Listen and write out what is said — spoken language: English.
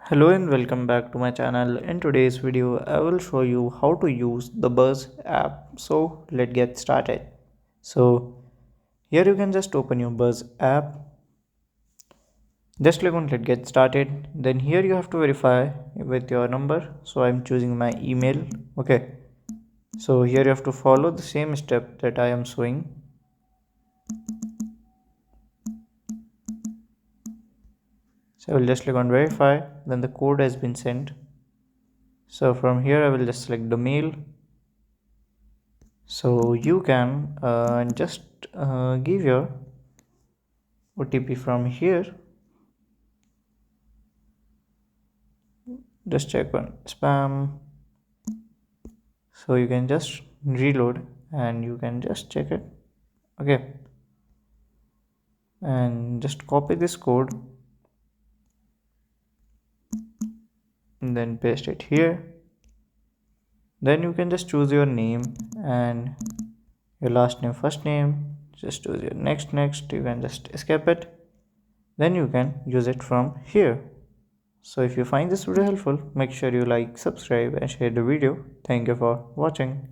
Hello and welcome back to my channel. In today's video, I will show you how to use the Buzz app. So let's get started. So here you can just open your Buzz app. Just click on let's get started. Then here you have to verify with your number. So I'm choosing my email. Okay. So here you have to follow the same step that I am showing. So I will just click on verify. Then the code has been sent. So from here I will just select the mail. So you can just give your OTP from here. Just check on spam. So you can just reload and you can just check it. Okay. And just copy this code and then paste it here. Then you can just choose your name and your last name, first name. Just choose your next. You can just escape it. Then you can use it from here. So if you find this video helpful, make sure you like, subscribe and share the video. Thank you for watching.